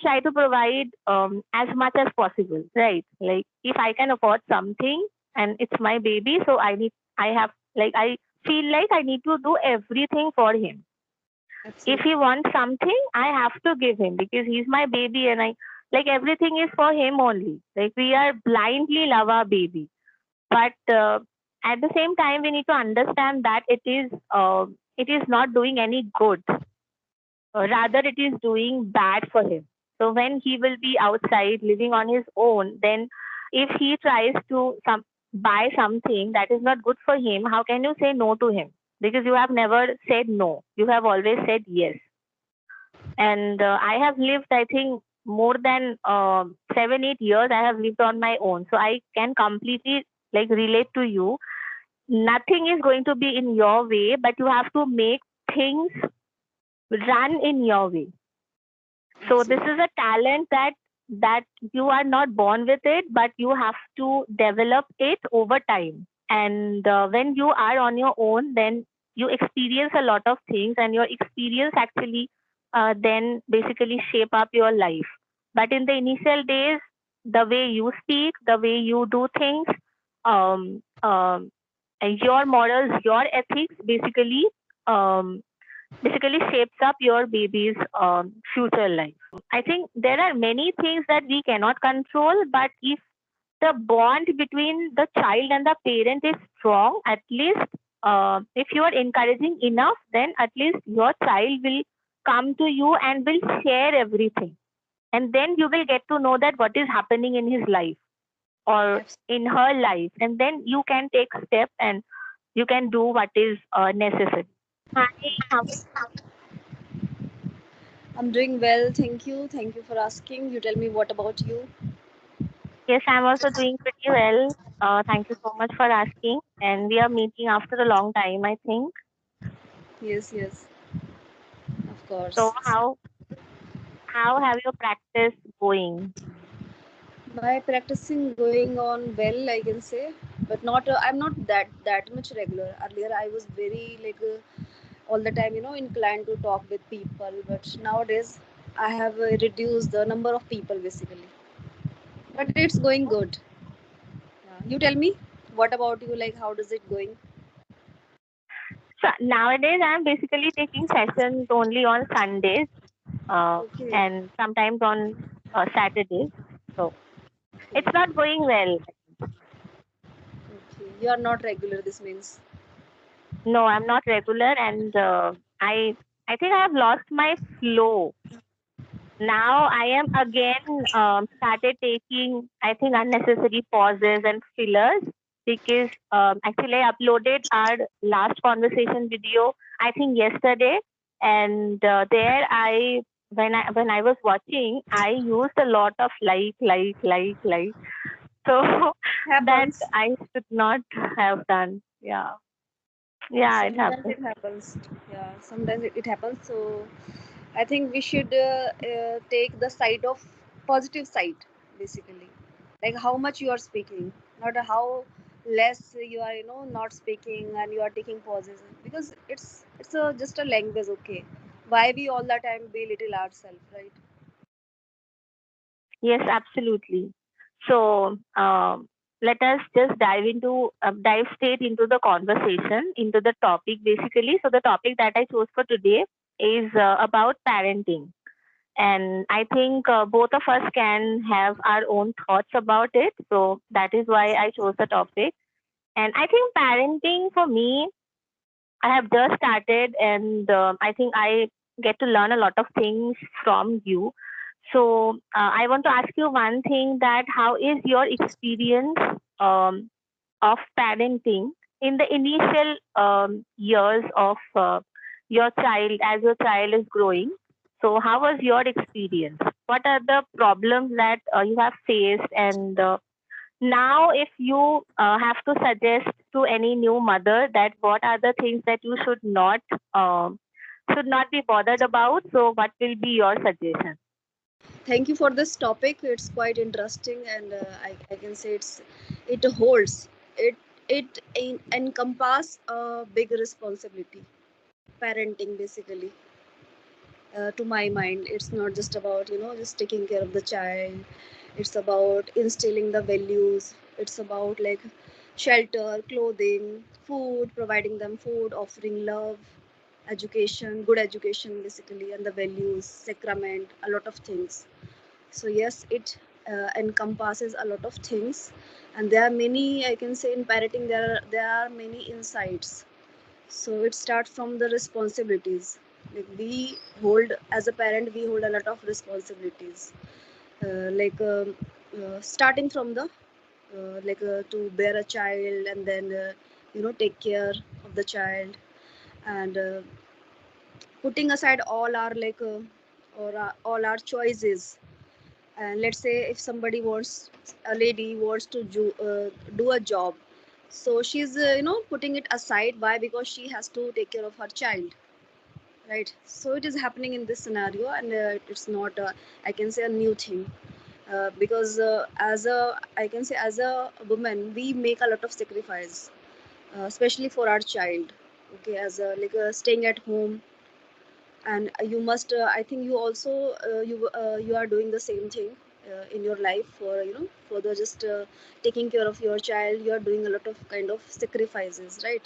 try to provide as much as possible, right? Like if I can afford something and it's my baby, so I feel like I need to do everything for him. If he Absolutely. wants something, I have to give him because he's my baby and I like everything is for him only. Like we are blindly love our baby. But at the same time, we need to understand that it is not doing any good. Rather, it is doing bad for him. So when he will be outside living on his own, then if he tries to buy something that is not good for him, how can you say no to him? Because you have never said no. You have always said yes. And I have lived, I think, more than 7 8 years. I have lived on my own, so I can completely like relate to you. Nothing is going to be in your way, but you have to make things run in your way. So this Absolutely. is a talent that you are not born with it, but you have to develop it over time. And when you are on your own, then you experience a lot of things, and your experience actually then basically shape up your life. But in the initial days, the way you speak, the way you do things, um, um, and your morals, your ethics, um, basically shapes up your baby's future life. I think there are many things that we cannot control, but if the bond between the child and the parent is strong, at least if you are encouraging enough, then at least your child will come to you and will share everything. And then you will get to know that what is happening in his life or in her life. And then you can take steps and you can do what is necessary. Hi, how I'm doing well, thank you. Thank you for asking. You tell me, what about you? Yes, I'm also doing pretty well. Thank you so much for asking. And we are meeting after a long time, I think. Yes, yes, of So course. how have your practice going? My practicing going on well, I can say, but not. I'm not that much regular. Earlier, I was very like all the time, inclined to talk with people. But nowadays, I have reduced the number of people basically. But it's going good. Yeah. You tell me, what about you? Like, how does it going? So nowadays, I'm basically taking sessions only on Sundays Okay. and sometimes on Saturdays. So Okay. it's not going well. Okay. You are not regular. This means. No, I'm not regular, and I think I have lost my flow. Now I am again started taking, I think, unnecessary pauses and fillers because actually I uploaded our last conversation video, I think yesterday, and there when I was watching, I used a lot of like. So that Happens. I should not have done. Yeah, yeah, it Sometimes happens. it happens. Yeah, sometimes it happens. So I think we should take the side of positive side, basically, like how much you are speaking, not how less you are, not speaking and you are taking pauses, because it's a just a language. Okay, why we all the time belittle ourselves, right? Yes, absolutely. So let us just dive straight into the conversation, into the topic basically. So the topic that I chose for today is about parenting, and I think both of us can have our own thoughts about it. So that is why I chose the topic. And I think parenting for me, I have just started, and I think I get to learn a lot of things from you. So I want to ask you one thing: that how is your experience of parenting in the initial years of your child as your child is growing? So how was your experience? What are the problems that you have faced, and now, if you have to suggest to any new mother that what are the things that you um, should not be bothered about, so what will be your suggestion? Thank you for this topic. It's quite interesting, and I can say it holds it encompass a big responsibility, parenting basically. to my mind. It's not just about just taking care of the child. It's about instilling the values. It's about like shelter, clothing, food, providing them food, offering love, education, good education basically, and the values, sacrament, a lot of things. So yes, it encompasses a lot of things, and there are many, I can say, in parenting there are many insights. So it starts from the responsibilities. Like we hold, as a parent, we hold a lot of responsibilities. Like starting from the to bear a child, and then take care of the child, and putting aside all our all our choices. And let's say if somebody wants, a lady wants to do a job, so she's putting it aside. Why? Because she has to take care of her child, right? So it is happening in this scenario, and it's not I can say a new thing. Because as a I can say, as a woman, we make a lot of sacrifice, especially for our child. Okay, as a staying at home, and you must I think you also you are doing the same thing in your life, for for the just taking care of your child. You are doing a lot of kind of sacrifices, right?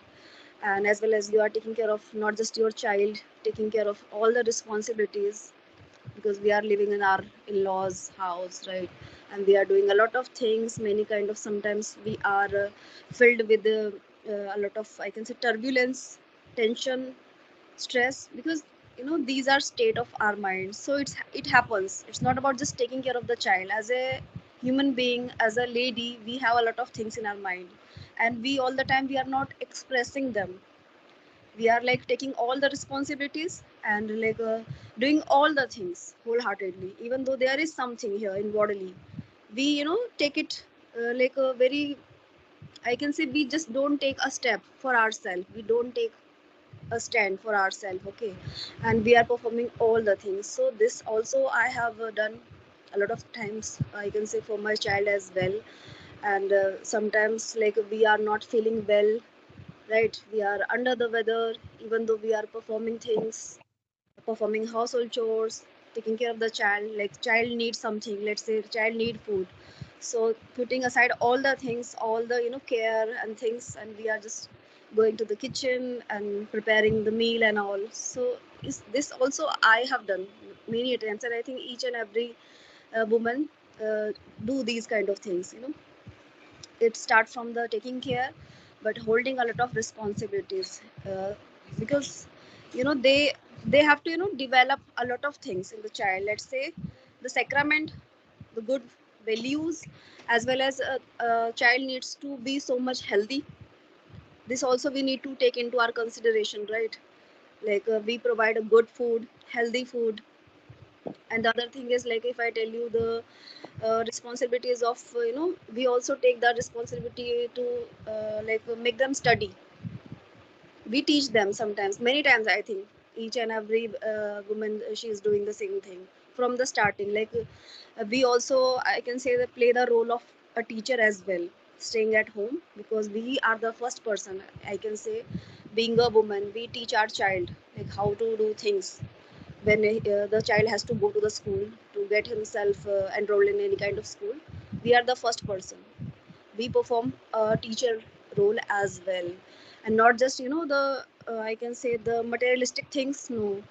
And as well as you are taking care of not just your child, taking care of all the responsibilities, because we are living in our in-laws house, right? And we are doing a lot of things, many kind of, sometimes we are filled with a lot of, I can say, turbulence, tension, stress, because these are state of our mind. So it happens. It's not about just taking care of the child. As a human being, as a lady, we have a lot of things in our mind, and we all the time we are not expressing them. We are like taking all the responsibilities, and doing all the things wholeheartedly, even though there is something here in bodily. We take it very, I can say, we just don't take a step for ourselves. We don't take a stand for ourselves. Okay, and we are performing all the things. So this also I have done a lot of times, I can say, for my child as well. And sometimes we are not feeling well, right? We are under the weather, even though we are performing things, performing household chores, taking care of the child. Like child needs something, let's say the child need food, so putting aside all the things, all the care and things, and we are just going to the kitchen and preparing the meal and all. So is this also I have done many times, and I think each and every woman uh, do these kind of things. It starts from the taking care, but holding a lot of responsibilities, because they have to develop a lot of things in the child. Let's say the sacrament, the good values, as well as a child needs to be so much healthy. This also we need to take into our consideration, right? We provide a good food, healthy food. And the other thing is, like, if I tell you the responsibilities of we also take the responsibility to make them study. We teach them sometimes, many times, I think each and every woman, she is doing the same thing from the starting. We also, I can say, that play the role of a teacher as well, staying at home, because we are the first person, I can say, being a woman, we teach our child like how to do things. When the child has to go to the school to get himself enrolled in any kind of school, we are the first person. We perform a teacher role as well. And not just the I can say the materialistic things, no.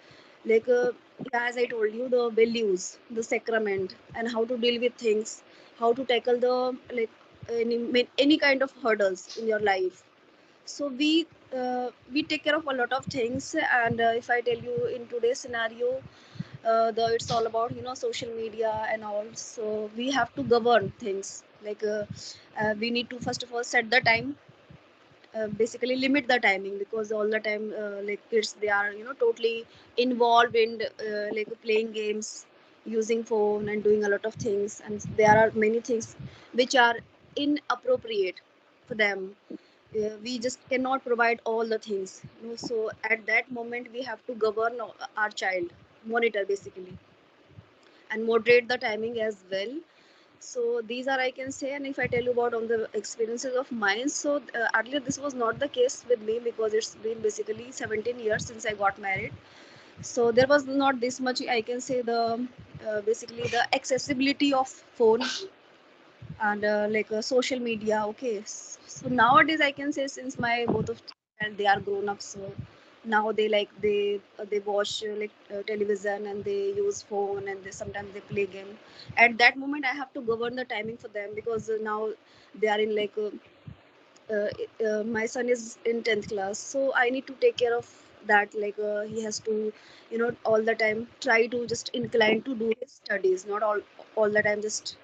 like uh, yeah, as I told you, the values, the sacrament, and how to deal with things, how to tackle the any kind of hurdles in your life. So we take care of a lot of things. And if I tell you in today's scenario, the it's all about social media and all. So we have to govern things. We need to first of all set the time, basically limit the timing, because all the time kids, they are totally involved in playing games, using phone, and doing a lot of things, and there are many things which are inappropriate for them. We just cannot provide all the things, so at that moment we have to govern our child, monitor basically, and moderate the timing as well. So these are, I can say. And if I tell you about on the experiences of mine, so earlier this was not the case with me, because it's been basically 17 years since I got married. So there was not this much, I can say, the basically the accessibility of phone and social media. Okay, so nowadays I can say, since my both of and they are grown up, so now they watch television, and they use phone, and they sometimes they play game. At that moment I have to govern the timing for them, because now they are in uh, my son is in 10th class, so I need to take care of that. He has to, all the time try to just incline to do his studies, not all the time just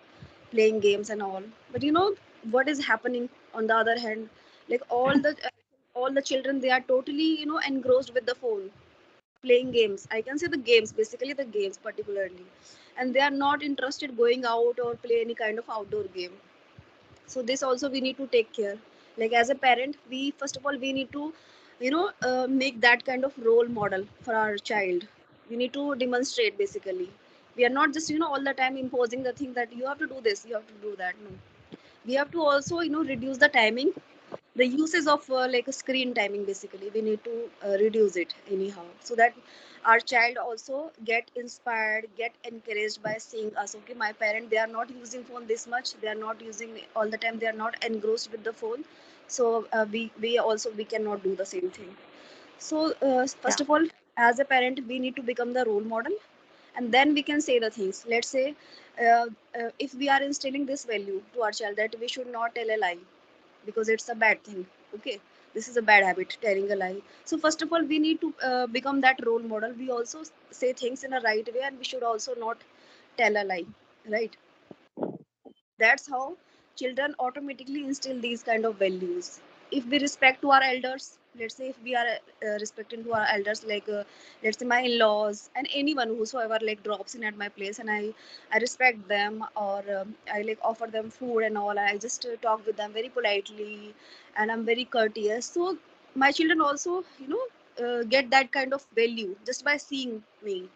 playing games and all. But what is happening on the other hand, like all the children, they are totally engrossed with the phone, playing games. I can say the games, basically the games particularly, and they are not interested going out or play any kind of outdoor game. So this also we need to take care. Like as a parent, we first of all we need to make that kind of role model for our child. We need to demonstrate, basically. We are not just all the time imposing the thing that you have to do this, you have to do that. No, we have to also reduce the timing, the uses of a screen timing. Basically we need to reduce it anyhow, so that our child also get inspired, get encouraged by seeing us. Okay, my parent, they are not using phone this much, they are not using all the time, they are not engrossed with the phone. So we also we cannot do the same thing. So Yeah. first of all, as a parent, we need to become the role model, and then we can say the things. Let's say if we are instilling this value to our child, that we should not tell a lie, because it's a bad thing. Okay, this is a bad habit, telling a lie. So first of all, we need to become that role model. We also say things in a right way, and we should also not tell a lie, right? That's how children automatically instill these kind of values. If we respect to our elders, let's say if we are respecting to our elders, let's say my in-laws and anyone whosoever like drops in at my place, and I respect them, or I like offer them food and all, I just talk with them very politely, and I'm very courteous. So my children also get that kind of value just by seeing me.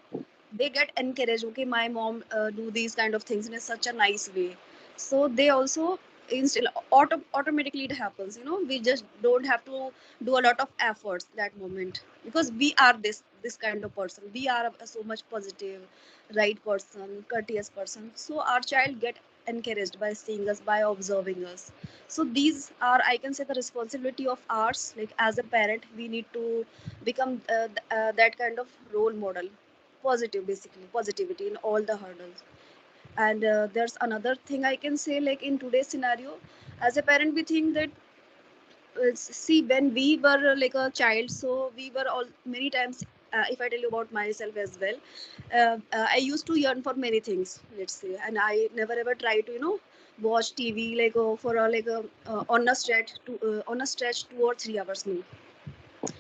They get encouraged. Okay, my mom do these kind of things in such a nice way. So they also instill, automatically it happens. We just don't have to do a lot of efforts that moment, because we are this kind of person. We are a so much positive, right person, courteous person. So our child get encouraged by seeing us, by observing us. So these are, I can say, the responsibility of ours. Like as a parent, we need to become that kind of role model. Positive, basically positivity in all the hurdles. And there's another thing I can say, like in today's scenario, as a parent, we think that see, when we were like a child, so we were all many times, if I tell you about myself as well, I used to yearn for many things, let's say, and I never ever try to watch TV like for on a stretch to on a stretch 2 or 3 hours. No,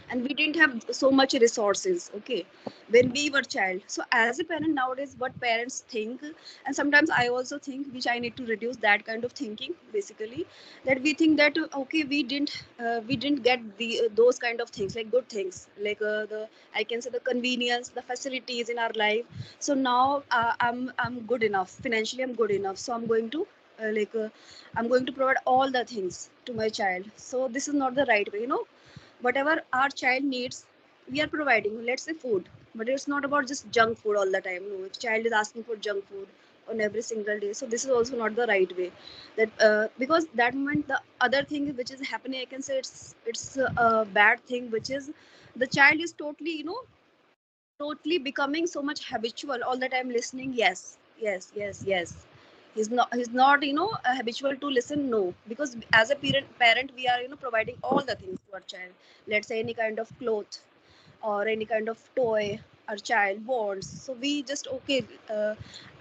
and we didn't have so much resources, okay, when we were child. So as a parent nowadays, what parents think, and sometimes I also think, which I need to reduce that kind of thinking, basically, that we think that okay, we didn't get the those kind of things, like good things, like the, I can say, the convenience, the facilities in our life. So now I'm good enough financially, I'm good enough, so I'm going to I'm going to provide all the things to my child. So this is not the right way. Whatever our child needs, we are providing. Let's say food, but it's not about just junk food all the time. No, if child is asking for junk food on every single day, so this is also not the right way. That because that moment, the other thing which is happening, I can say, it's a bad thing, which is the child is totally totally becoming so much habitual, all the time listening, yes, yes, yes, yes. He's not habitual to listen, no, because as a parent, we are providing all the things to our child. Let's say any kind of cloth or any kind of toy our child wants, so we just, okay,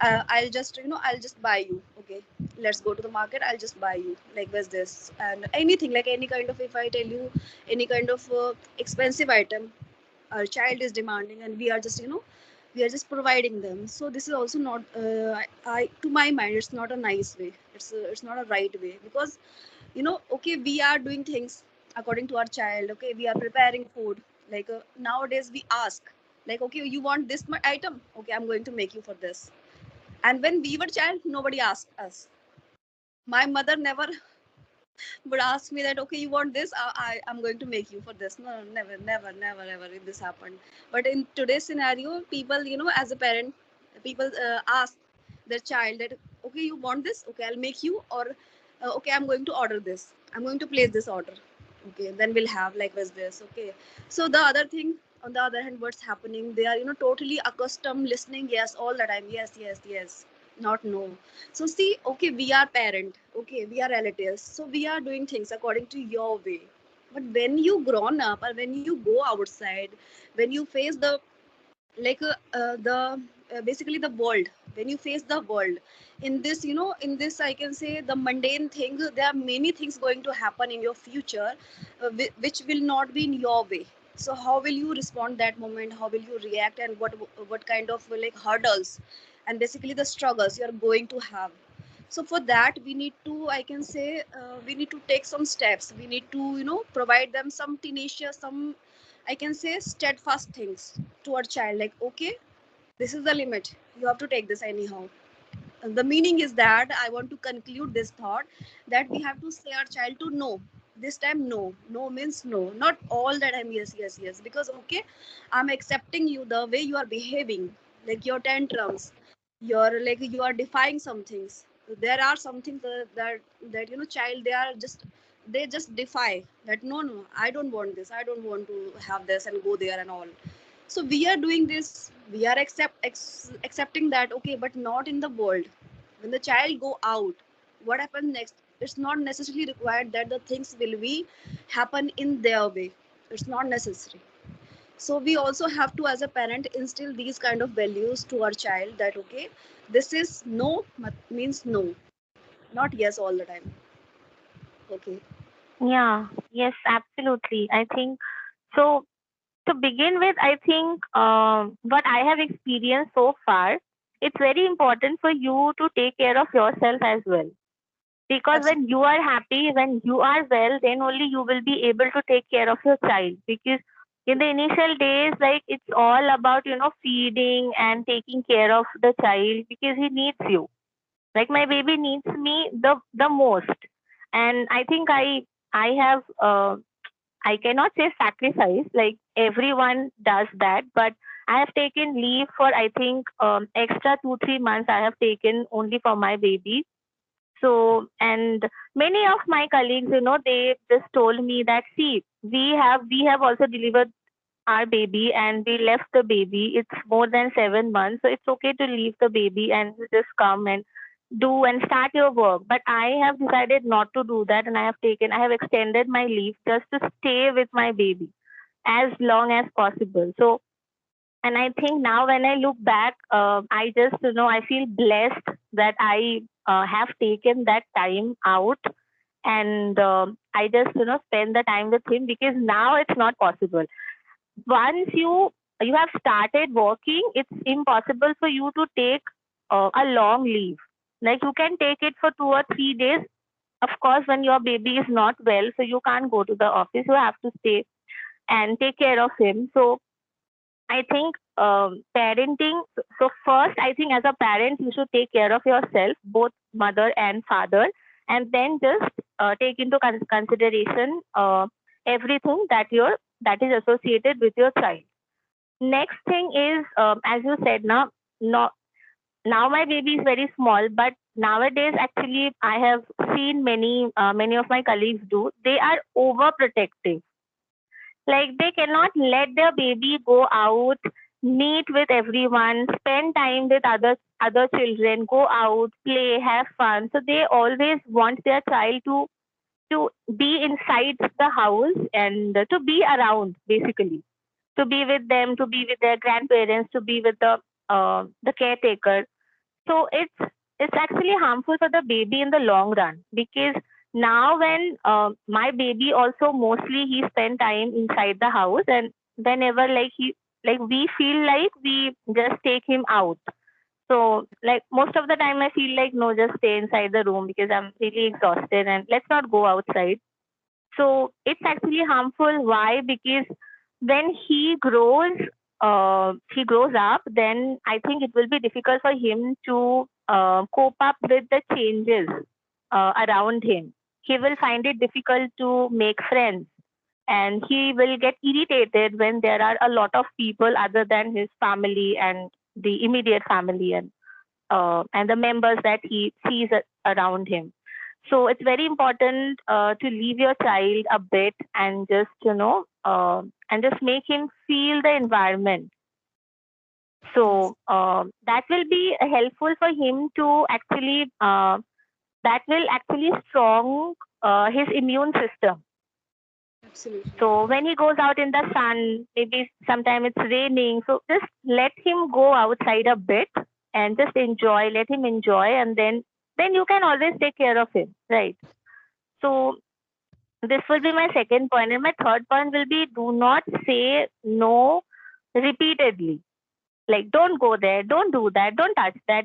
I'll just buy you. Okay, let's go to the market, I'll just buy you, like where's this, and anything, like any kind of, if I tell you any kind of expensive item our child is demanding, and we are just we are just providing them. So this is also not to my mind, it's not a nice way. It's not a right way, because okay, we are doing things according to our child. Okay, we are preparing food, nowadays we ask, like, okay, you want this item, okay, I'm going to make you for this. And when we were child, nobody asked us. My mother never but ask me that, okay, you want this, I'm going to make you for this. No, never, never, never, ever if this happened. But in today's scenario, people, as a parent, people ask their child that, okay, you want this, okay, I'll make you, or okay, I'm going to order this, I'm going to place this order, okay, then we'll have likewise this. Okay, so the other thing, on the other hand, what's happening, they are totally accustomed listening yes all the time, yes, yes, yes, not no. So see, okay, we are parent, okay, we are relatives, so we are doing things according to your way. But when you grown up, or when you go outside, when you face the, like the basically the world, when you face the world, in this, in this, I can say, the mundane thing, there are many things going to happen in your future, which will not be in your way. So how will you respond that moment, how will you react, and what kind of like hurdles and basically the struggles you are going to have. So for that, we need to, I can say, we need to take some steps, we need to provide them some tenacious, some, I can say, steadfast things to our child, like, okay, this is the limit, you have to take this anyhow. The meaning is that I want to conclude this thought, that we have to say our child to no. This time no, no means no, not all the time yes, yes, yes, because okay, I'm accepting you the way you are behaving, like your tantrums, you're like you are defying some things. There are some things that child, they just defy that, no, no, I don't want this, I don't want to have this and go there and all. So we are doing this, we are accepting that, okay, but not in the world. When the child go out, what happens next? It's not necessarily required that the things will be happen in their way. It's not necessary. So we also have to, as a parent, instill these kind of values to our child, that okay, this is no, means no, not yes all the time. Okay. Yeah, yes, absolutely. I think so. To begin with, I think what I have experienced so far, it's very important for you to take care of yourself as well. Because Absolutely. when you are happy, when you are well, then only you will be able to take care of your child. Because in the initial days, like it's all about, feeding and taking care of the child because he needs you. Like my baby needs me the most. And I think I have I cannot say sacrifice, like everyone does that, but I have taken leave for I think extra 2 3 months I have taken only for my baby. So and many of my colleagues, they just told me that see, we have also delivered our baby and we left the baby. It's more than 7 months, so it's okay to leave the baby and just come and do and start your work. But I have decided not to do that, and I have extended my leave just to stay with my baby as long as possible. So, and I think now when I look back, I just, I feel blessed that I have taken that time out and I just, spend the time with him because now it's not possible. Once you have started working, it's impossible for you to take a long leave. Like you can take it for 2 or 3 days. Of course, when your baby is not well, so you can't go to the office. You have to stay and take care of him. So I think parenting. So first, I think as a parent, you should take care of yourself, both mother and father, and then just take into consideration everything that is associated with your child. Next thing is, as you said, now my baby is very small, but nowadays actually I have seen many of my colleagues do. They are overprotective, like they cannot let their baby go out, meet with everyone, spend time with other children, go out, play, have fun. So they always want their child to be inside the house and to be around, basically, to be with them, to be with their grandparents, to be with the caretaker. So it's actually harmful for the baby in the long run because now when my baby also mostly he spend time inside the house, and whenever like we feel like we just take him out. So like most of the time I feel like no, just stay inside the room because I'm really exhausted and let's not go outside. So it's actually harmful. Why? Because when he grows up, then I think it will be difficult for him to cope up with the changes around him. He will find it difficult to make friends, and he will get irritated when there are a lot of people other than his family and the immediate family, and the members that he sees around him. So it's very important to leave your child a bit and just and just make him feel the environment. Yes, So that will be helpful for him to actually that will actually strong his immune system. absolutely. So when he goes out in the sun, maybe sometime it's raining, so just let him go outside a bit and just enjoy, let him enjoy, and then you can always take care of him, right? So this will be my second point, and my third point will be do not say no repeatedly. Like don't go there, don't do that, don't touch that,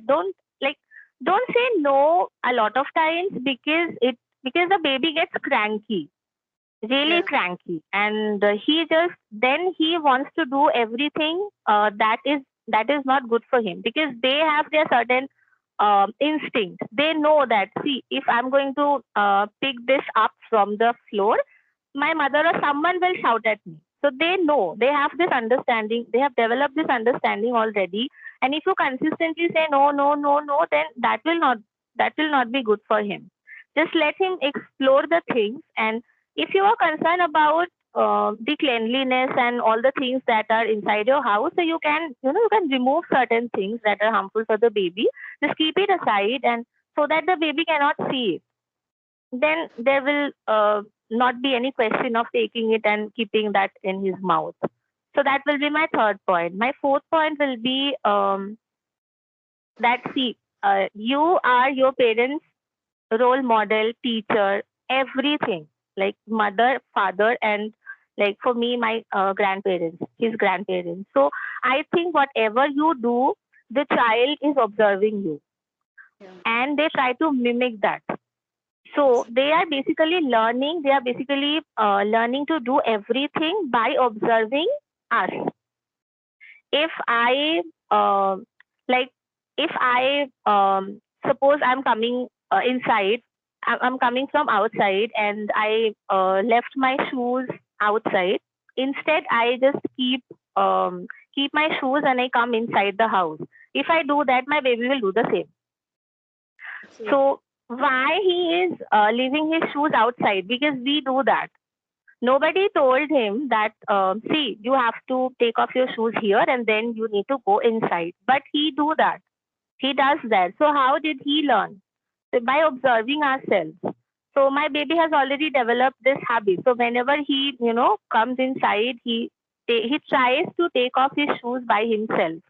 like don't say no a lot of times, because the baby gets cranky, really Yeah, cranky, and he just then he wants to do everything that is not good for him, because they have their certain instinct. They know that, see, if I'm going to pick this up from the floor, my mother or someone will shout at me. So they know, they have this understanding, they have developed this understanding already. And if you consistently say no, no, no, no, then that will not be good for him. Just let him explore the things. And if you are concerned about the cleanliness and all the things that are inside your house, so you can remove certain things that are harmful for the baby. Just keep it aside, and so that the baby cannot see it, then there will not be any question of taking it and keeping that in his mouth. So that will be my third point. My fourth point will be that, see, you are your parents' role model, teacher, everything, like mother, father, and like for me, my grandparents, his grandparents. So I think whatever you do, the child is observing you, yeah, and they try to mimic that. So yes, they are basically learning to do everything by observing us. If I like if I suppose I'm coming inside, I'm coming from outside, and I left my shoes outside. Instead, I just keep my shoes and I come inside the house. If I do that, my baby will do the same. absolutely. So why he is leaving his shoes outside? Because we do that. Nobody told him that, see, you have to take off your shoes here and then you need to go inside. But he do that. He does that. So how did he learn? So by observing ourselves. So my baby has already developed this habit. So whenever he comes inside, he tries to take off his shoes by himself.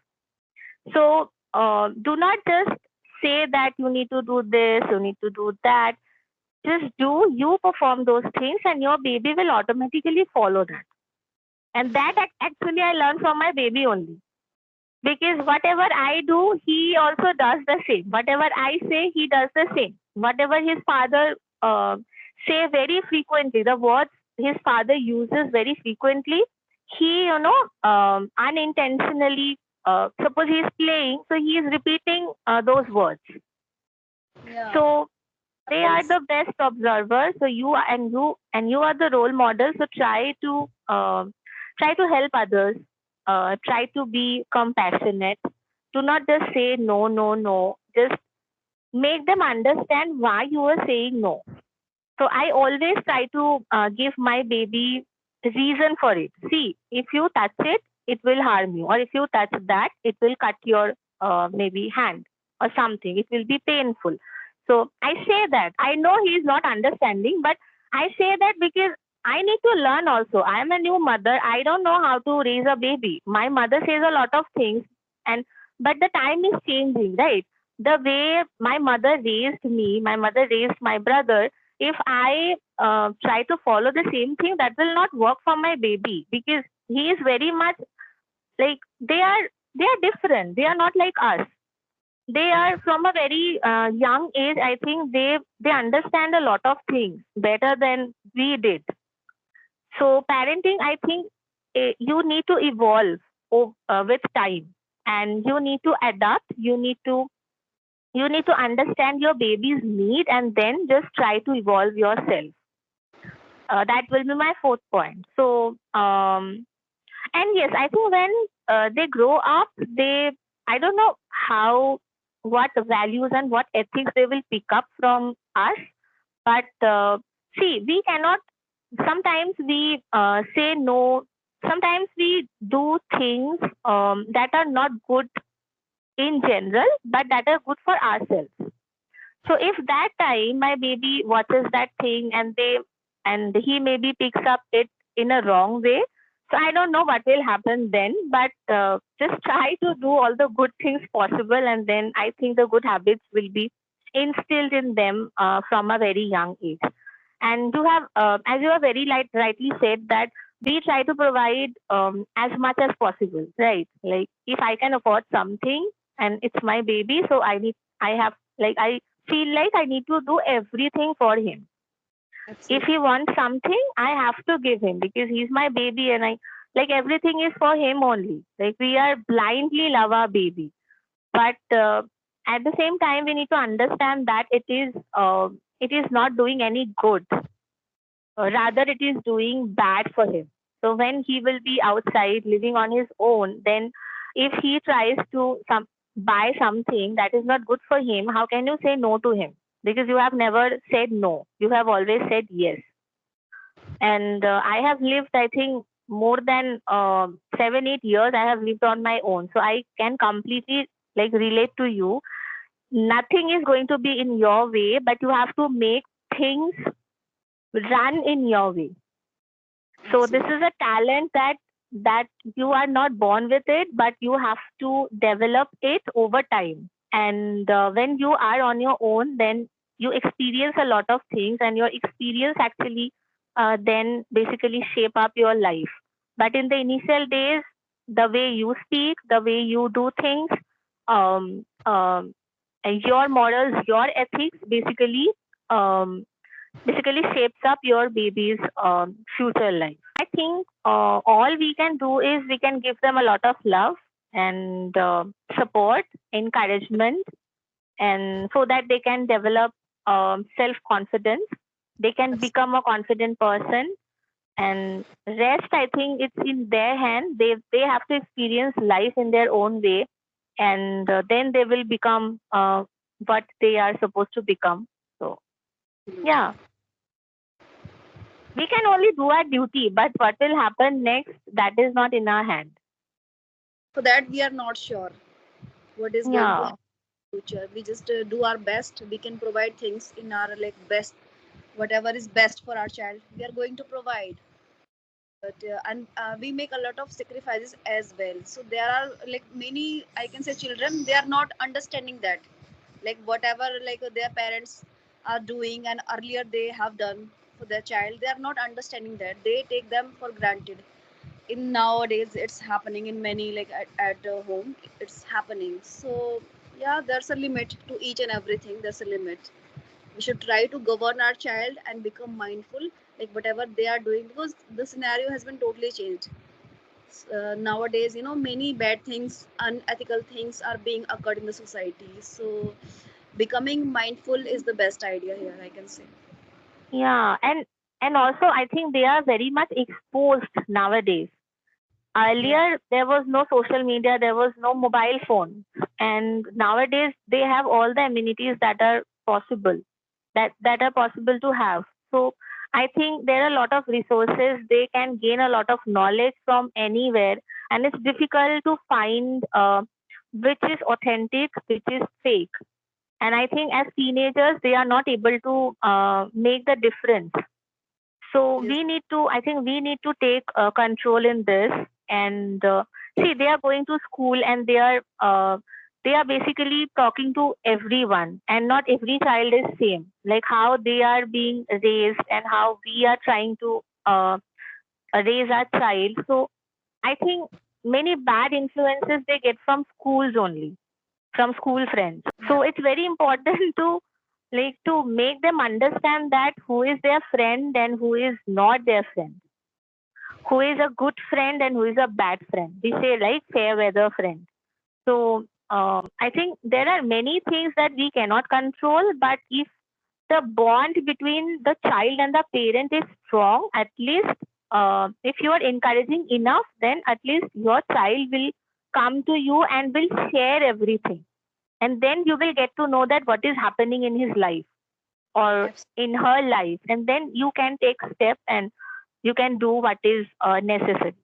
So do not just say that you need to do this, you need to do that. Just do you perform those things, and your baby will automatically follow that. And that actually I learned from my baby only, because whatever I do, he also does the same. Whatever I say, he does the same. Whatever his father uh, say very frequently, the words his father uses very frequently, he unintentionally, suppose he is playing, so he is repeating those words. Yeah, So they are happens. the best observers. So you are the role model. So try to help others. Try to be compassionate. Do not just say no, no, no. Just make them understand why you are saying no. So I always try to give my baby reason for it. See, if you touch it, it will harm you, or if you touch that, it will cut your maybe hand or something. It will be painful. So I say that. I know he is not understanding, but I say that because I need to learn also. I am a new mother. I don't know how to raise a baby. My mother says a lot of things, and but the time is changing, right? The way my mother raised me, my mother raised my brother, if I try to follow the same thing, that will not work for my baby, because he is very much like they are different. They are not like us. They are from a very young age. I think they understand a lot of things better than we did. So parenting, I think you need to evolve with time, and you need to adapt. You need to You need to understand your baby's need and then just try to evolve yourself. That will be my fourth point. So, and yes, I think when they grow up, I don't know what values and what ethics they will pick up from us. But see, we cannot, sometimes we say no, sometimes we do things that are not good in general, but that are good for ourselves. So if that time my baby watches that thing and he maybe picks up it in a wrong way, so I don't know what will happen then. But just try to do all the good things possible, and then I think the good habits will be instilled in them from a very young age. And you have, as you have very rightly said, that we try to provide as much as possible, right? Like if I can afford something and it's my baby, so I have, like, I feel like I need to do everything for him. If he Absolutely. wants something, I have to give him because he's my baby, and I, like, everything is for him only. Like we are blindly love our baby, but at the same time we need to understand that it is not doing any good. Rather, it is doing bad for him. So when he will be outside living on his own, then if he tries to buy something that is not good for him, how can you say no to him? Because you have never said no. You have always said yes. And I have lived, I think, more than 7, 8 years. I have lived on my own, so I can completely like relate to you. Nothing is going to be in your way, but you have to make things run in your way. So this Absolutely. is a talent that you are not born with it, but you have to develop it over time. And when you are on your own, then you experience a lot of things, and your experience actually then basically shape up your life. But in the initial days, the way you speak, the way you do things, um, um, and your morals, your ethics, basically shapes up your baby's future life. I think all we can do is we can give them a lot of love and support, encouragement, and so that they can develop self confidence. They can Abs- become a confident person, and rest, I think, it's in their hand. They have to experience life in their own way, and then they will become what they are supposed to become. So Absolutely. yeah, we can only do our duty, but what will happen next, that is not in our hand. For that, we are not sure what is going to Yeah, happen in future. We just do our best. We can provide things in our like best, whatever is best for our child. We are going to provide. But and we make a lot of sacrifices as well. So there are like many, I can say, children, they are not understanding that, like whatever like their parents are doing and earlier they have done for their child, they are not understanding that, they take them for granted. In nowadays it's happening in many like at home it's happening. So yeah, there's a limit to each and everything, there's a limit. We should try to govern our child and become mindful like whatever they are doing, because the scenario has been totally changed. Nowadays, you know, many bad things, unethical things are being occurred in the society. So becoming mindful is the best idea here, I can say. yeah, and also I think they are very much exposed nowadays. Yeah. Earlier there was no social media, there was no mobile phone, and nowadays they have all the amenities that are possible, that are possible to have. So I think there are a lot of resources. They can gain a lot of knowledge from anywhere, and it's difficult to find which is authentic, which is fake. And I think as teenagers, they are not able to make the difference. So Yes. I think we need to take control in this. And see, they are going to school, and they are basically talking to everyone, and not every child is same. Like how they are being raised and how we are trying to raise our child. So I think many bad influences they get from schools only, from school friends. Yeah. So it's very important to make them understand that who is their friend and who is not their friend, who is a good friend and who is a bad friend. We say like fair weather friend. So I think there are many things that we cannot control, but if the bond between the child and the parent is strong, at least if you are encouraging enough, then at least your child will come to you and will share everything. And then you will get to know that what is happening in his life or Abs- in her life. And then you can take steps and you can do what is necessary.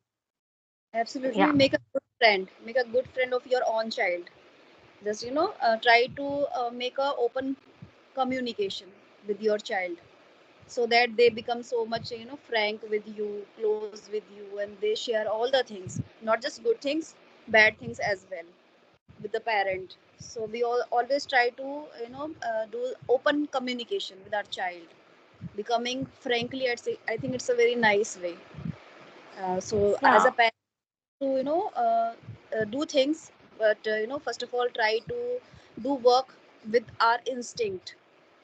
Absolutely, Yeah. make a good friend. Make a good friend of your own child. Just try to make a open communication with your child, so that they become so much frank with you, close with you, and they share all the things, not just good things, bad things as well, with the parent. So we all always try to do open communication with our child, becoming frankly, I think it's a very nice way. So as Yeah. a parent, to do things, but first of all try to do work with our instinct.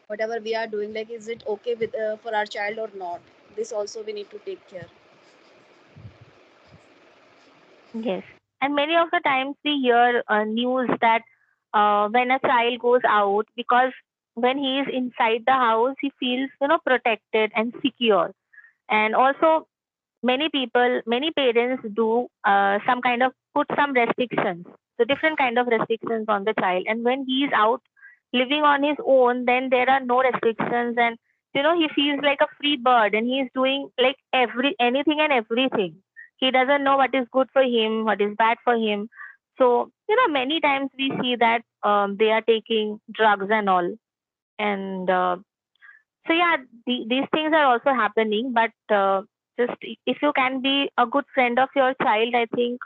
Whatever we are doing, like, is it okay with for our child or not? This also we need to take care. Yes. And many of the times we hear news that when a child goes out, because when he is inside the house, he feels, protected and secure. And also, many people, many parents do some kind of put some restrictions, so different kind of restrictions on the child. And when he is out living on his own, then there are no restrictions, and he feels like a free bird, and he is doing like anything and everything. He doesn't know what is good for him, what is bad for him. So many times we see that they are taking drugs and all. And so yeah, these things are also happening, but just if you can be a good friend of your child, I think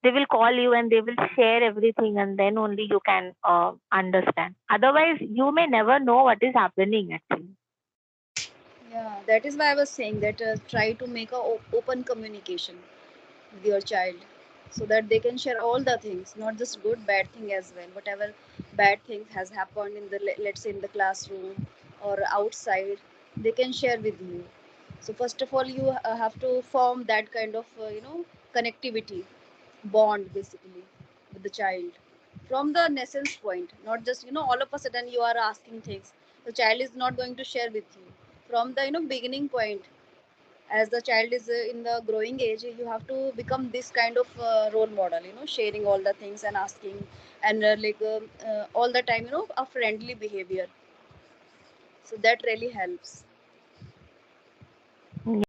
they will call you and they will share everything, and then only you can understand. Otherwise, you may never know what is happening actually. Yeah, that is why I was saying that try to make a open communication with your child, so that they can share all the things, not just good, bad thing as well. Whatever bad thing has happened in the, let's say, in the classroom or outside, they can share with you. So first of all, you have to form that kind of connectivity, bond, basically, with the child from the essence point. Not just all of a sudden you are asking things, the child is not going to share with you from the beginning point. As the child is in the growing age, you have to become this kind of role model, sharing all the things and asking, and all the time, a friendly behavior. So that really helps.